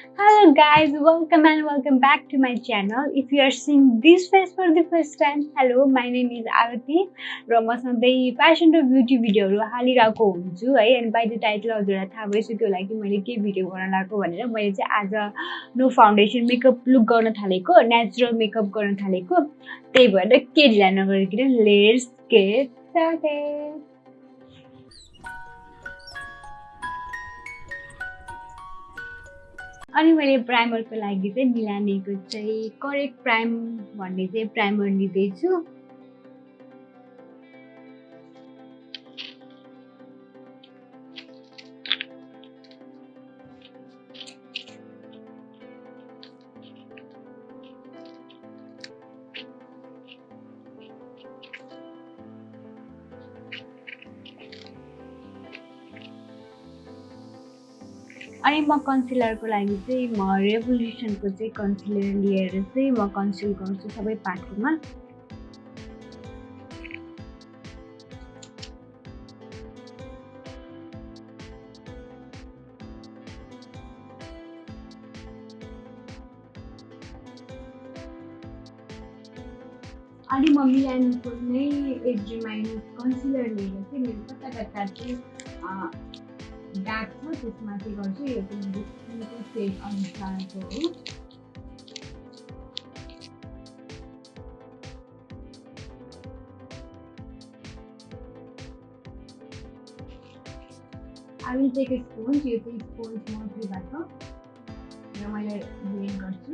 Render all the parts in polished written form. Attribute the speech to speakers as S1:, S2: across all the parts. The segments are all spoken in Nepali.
S1: Hello guys, welcome and welcome back to my channel. If you are seeing this face for the first time, hello, my name is Arati र म सधैँ फ्यासन र ब्युटी भिडियोहरू हालिरहेको हुन्छु है अनि बाइ द टाइटल हजुरलाई थाहा भइसक्यो होला कि मैले के भिडियो गर्न लागेको भनेर मैले चाहिँ आज नो फाउन्डेसन मेकअप लुक गर्न थालेको नेचुरल मेकअप गर्न थालेको त्यही भएर के ढिला नगरिकन लेट्स गेट स्टार्टेड अनि मैले प्राइमरको लागि चाहिँ मिलानेको चाहिँ करेक्ट प्राइम भन्ने चाहिँ प्राइमर लिँदैछु अनि म कन्सिलरको लागि चाहिँ म रेभोल्युसनको चाहिँ कन्सिलर लिएर चाहिँ म कन्सिल गर्छु सबै पार्टमा अनि म मिलानको नै एज रिमाइन कन्सिलर लिएर चाहिँ मेरो कता कता चाहिँ डार्क छ त्यसमा चाहिँ गर्छु यो चाहिँ मेरो स्किनको सेड अनुसारको हो I will take a sponge, यो चाहिँ स्पोन्ज मर्टीबाट र मैले ब्लेन्ड गर्छु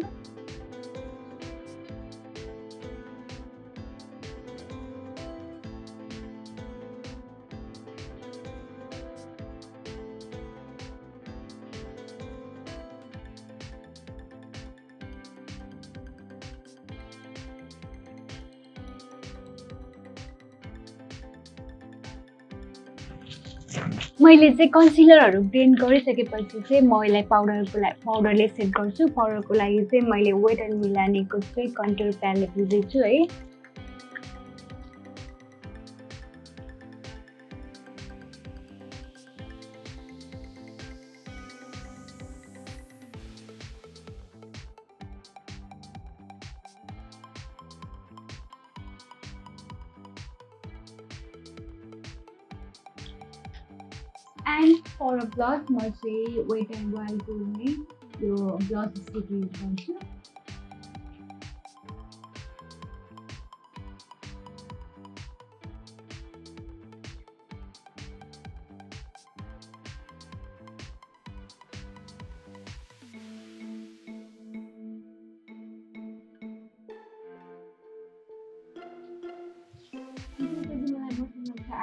S1: मैले चाहिँ कन्सिलरहरू ब्लेन्ड गरिसकेपछि चाहिँ म यसलाई पाउडरले सेट गर्छु पाउडरको लागि चाहिँ मैले वेट एन्ड मिलानेको चाहिँ कन्टुर प्यालेट लिँदैछु है एन्ड फर अ ब्लस म चाहिँ वेट एन्ड वाइल्डको नै यो ब्लस स्टिक युज गर्छु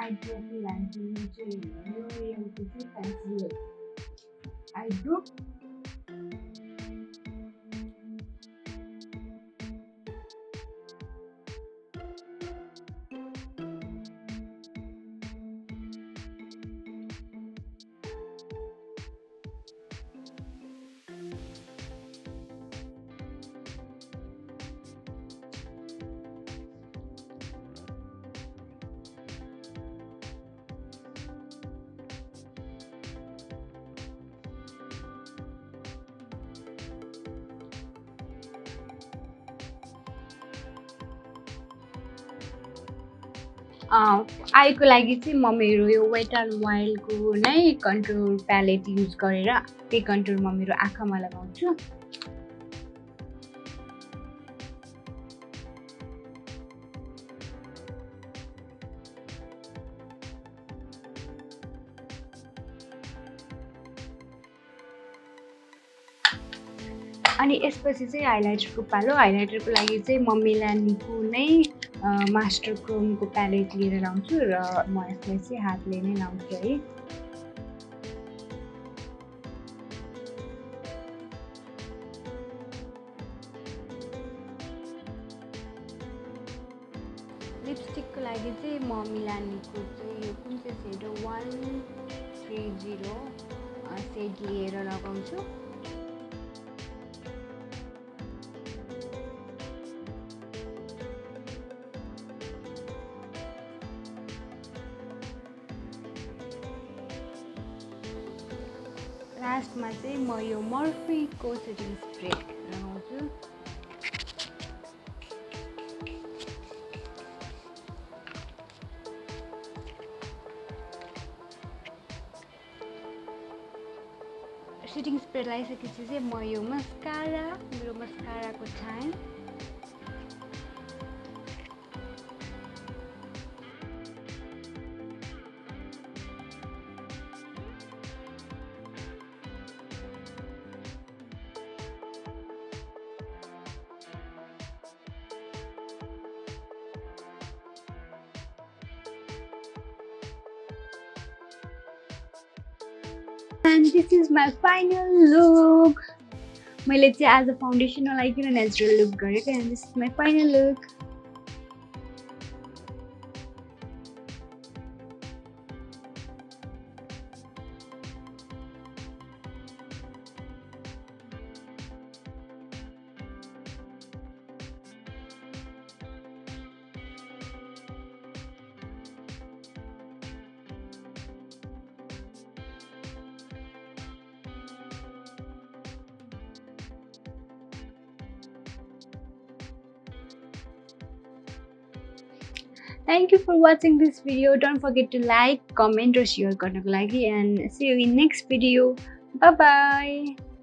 S1: आइब्रो लान्छु यो चाहिँ यो एउटा चाहिँ पेन्सिल आइब्रो आईको लागि चाहिँ म मेरो यो वेट एन्ड वाइल्डको नै कन्टुर प्यालेट युज गरेर त्यही कन्टुर म मेरो आँखामा लगाउँछु अनि यसपछि चाहिँ हाइलाइटरको पालो हाइलाइटरको लागि चाहिँ म मिलानीको नै मास्टर क्रोमको प्यालेट लिएर लाउँछु र म यसलाई चाहिँ हातले नै लाउँछु है लिपस्टिकको लागि चाहिँ म मिलानीको चाहिँ यो कुन चाहिँ सेड हो 130 सेड लिएर लगाउँछु लास्टमा चाहिँ म यो मर्फीको सेटिङ स्प्रे लगाउँछु। सेटिङ स्प्रे लगाइसकेपछि चाहिँ म यो मेरो मस्काराको छान and this is my final look. मैले चाहिँ आज फाउन्डेसन नलाइकन नेचुरल लुक गरेको and this is my final look. Thank you for watching this video. Don't forget to like, comment or share गर्नको लागि and see you in next video. Bye bye.